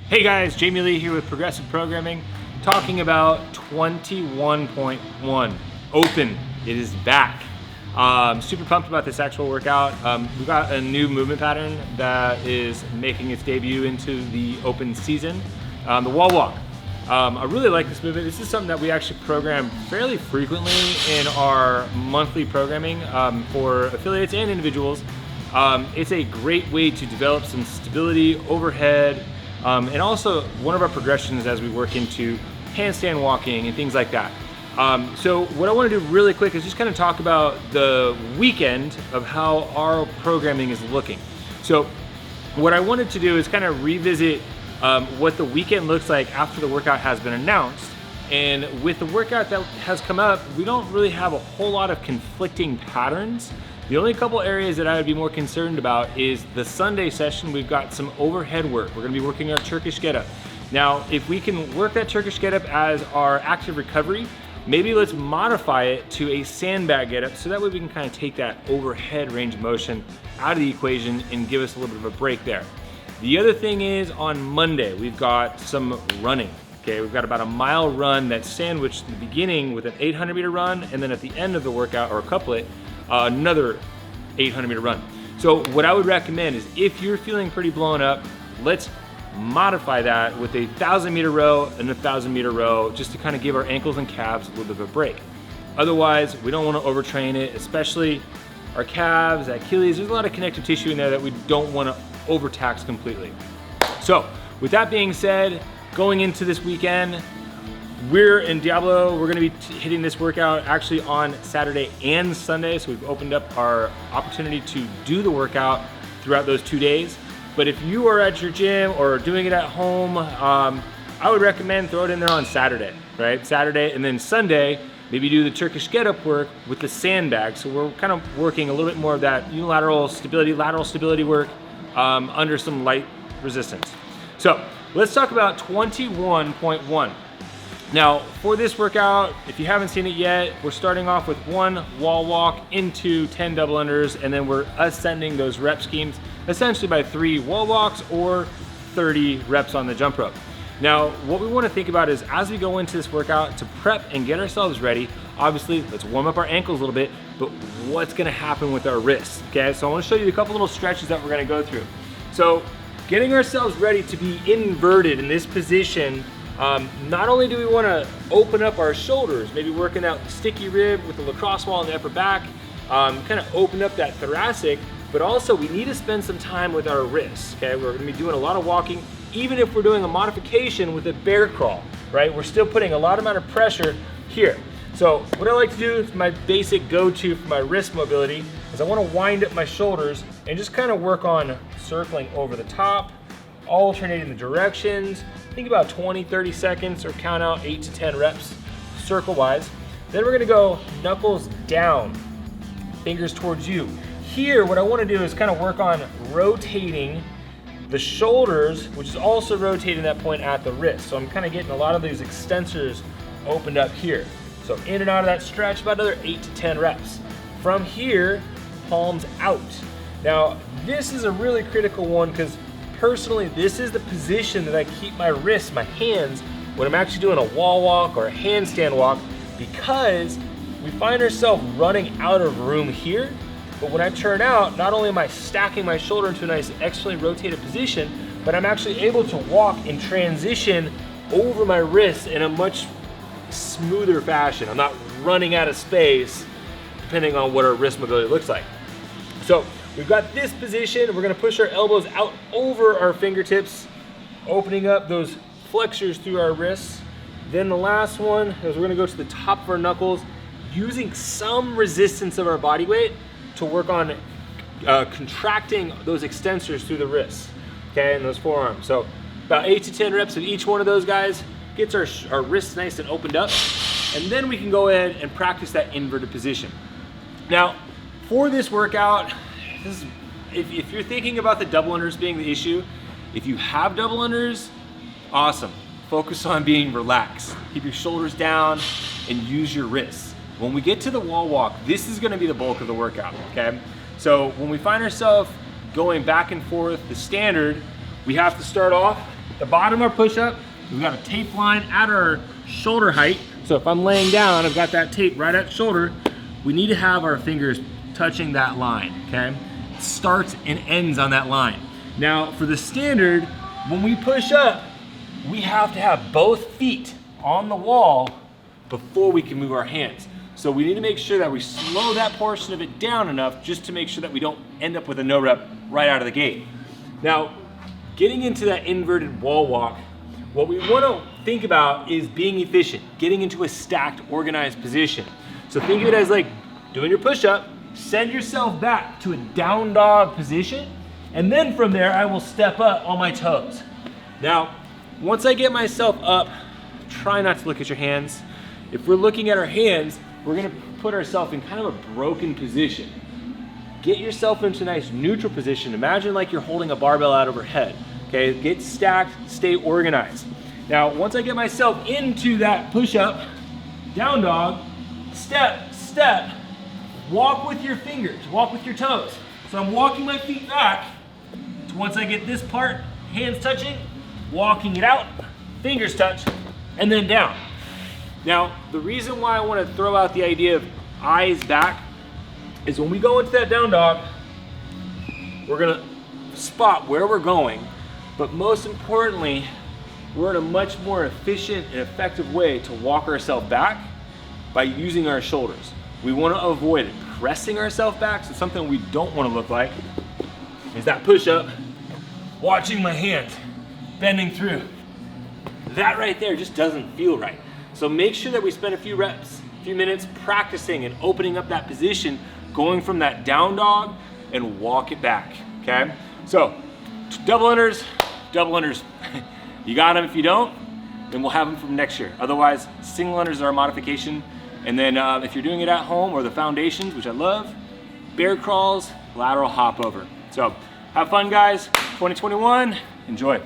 Hey guys, Jamie Lee here with Progressive Programming, talking about 21.1 Open. It is back. Super pumped about this actual workout. We've got a new movement pattern that is making its debut into the open season, the wall walk. I really like this movement. This is something that we actually program fairly frequently in our monthly programming for affiliates and individuals. It's a great way to develop some stability overhead, and also one of our progressions as we work into handstand walking and things like that. So what I want to do really quick is just kind of talk about the weekend of how our programming is looking. So what I wanted to do is kind of revisit what the weekend looks like after the workout has been announced. And with the workout that has come up, we don't really have a whole lot of conflicting patterns. The only couple areas that I would be more concerned about is the Sunday session. We've got some overhead work. We're gonna be working our Turkish get-up. Now, if we can work that Turkish get-up as our active recovery, maybe let's modify it to a sandbag get-up so that way we can kind of take that overhead range of motion out of the equation and give us a little bit of a break there. The other thing is on Monday, we've got some running. Okay, we've got about a mile run that's sandwiched in the beginning with an 800-meter run, and then at the end of the workout or a couplet, another 800-meter run. So what I would recommend is if you're feeling pretty blown up, let's modify that with a 1,000-meter row and a 1,000-meter row just to kind of give our ankles and calves a little bit of a break. Otherwise, we don't want to overtrain it, especially our calves, Achilles. There's a lot of connective tissue in there that we don't want to overtax completely. So with that being said, going into this weekend, we're in Diablo. We're gonna be hitting this workout actually on Saturday and Sunday. So we've opened up our opportunity to do the workout throughout those 2 days. But if you are at your gym or doing it at home, I would recommend throw it in there on Saturday, right? Saturday, and then Sunday, maybe do the Turkish get-up work with the sandbag. So we're kind of working a little bit more of that unilateral stability, lateral stability work under some light resistance. So let's talk about 21.1. Now, for this workout, if you haven't seen it yet, we're starting off with 1 wall walk into 10 double unders, and then we're ascending those rep schemes essentially by 3 wall walks or 30 reps on the jump rope. Now, what we want to think about is as we go into this workout to prep and get ourselves ready, obviously, let's warm up our ankles a little bit, but what's going to happen with our wrists, okay? So I want to show you a couple little stretches that we're going to go through. So getting ourselves ready to be inverted in this position, not only do we want to open up our shoulders, maybe working out the sticky rib with the lacrosse ball in the upper back, kind of open up that thoracic, but also we need to spend some time with our wrists, okay? We're going to be doing a lot of walking, even if we're doing a modification with a bear crawl, right? We're still putting a lot amount of pressure here. So what I like to do is my basic go-to for my wrist mobility is I want to wind up my shoulders and just kind of work on circling over the top, alternating the directions. Think about 20, 30 seconds or count out 8 to 10 reps circle-wise. Then we're gonna go knuckles down, fingers towards you. Here, what I wanna do is kind of work on rotating the shoulders, which is also rotating that point at the wrist. So I'm kind of getting a lot of these extensors opened up here. So in and out of that stretch, about another 8 to 10 reps. From here, palms out. Now, this is a really critical one because personally, this is the position that I keep my wrists, my hands, when I'm actually doing a wall walk or a handstand walk, because we find ourselves running out of room here. But when I turn out, not only am I stacking my shoulder into a nice externally rotated position, but I'm actually able to walk and transition over my wrists in a much smoother fashion. I'm not running out of space depending on what our wrist mobility looks like. So we've got this position. We're gonna push our elbows out over our fingertips, opening up those flexors through our wrists. Then the last one is we're gonna go to the top of our knuckles, using some resistance of our body weight to work on contracting those extensors through the wrists, okay, and those forearms. So about 8 to 10 reps of each one of those guys gets our wrists nice and opened up, and then we can go ahead and practice that inverted position. Now, for this workout, if you're thinking about the double unders being the issue, if you have double unders, awesome. Focus on being relaxed. Keep your shoulders down and use your wrists. When we get to the wall walk, this is gonna be the bulk of the workout, okay? So when we find ourselves going back and forth, the standard, we have to start off The bottom of our push-up, we've got a tape line at our shoulder height. So if I'm laying down, I've got that tape right at shoulder. We need to have our fingers touching that line, okay? It starts and ends on that line. Now, for the standard, when we push up, we have to have both feet on the wall before we can move our hands. So we need to make sure that we slow that portion of it down enough just to make sure that we don't end up with a no rep right out of the gate. Now, getting into that inverted wall walk, what we want to think about is being efficient, getting into a stacked, organized position. So think of it as like doing your push-up, send yourself back to a down dog position, and then from there I will step up on my toes. Now, once I get myself up, try not to look at your hands. If we're looking at our hands, we're gonna put ourselves in kind of a broken position. Get yourself into a nice neutral position. Imagine like you're holding a barbell out overhead. Okay, get stacked, stay organized. Now, once I get myself into that push-up, down dog, step, step, walk with your fingers, walk with your toes. So I'm walking my feet back. So once I get this part, hands touching, walking it out, fingers touch, and then down. Now, the reason why I want to throw out the idea of eyes back is when we go into that down dog, we're gonna spot where we're going, but most importantly, we're in a much more efficient and effective way to walk ourselves back by using our shoulders. We want to avoid pressing ourselves back, so something we don't want to look like is that push-up, watching my hands, bending through. That right there just doesn't feel right. So make sure that we spend a few reps, a few minutes practicing and opening up that position, going from that down dog and walk it back, okay? So, double unders. You got them. If you don't, then we'll have them from next year. Otherwise, single unders are a modification. And then if you're doing it at home or the foundations, which I love, bear crawls, lateral hop over. So have fun, guys. 2021, enjoy.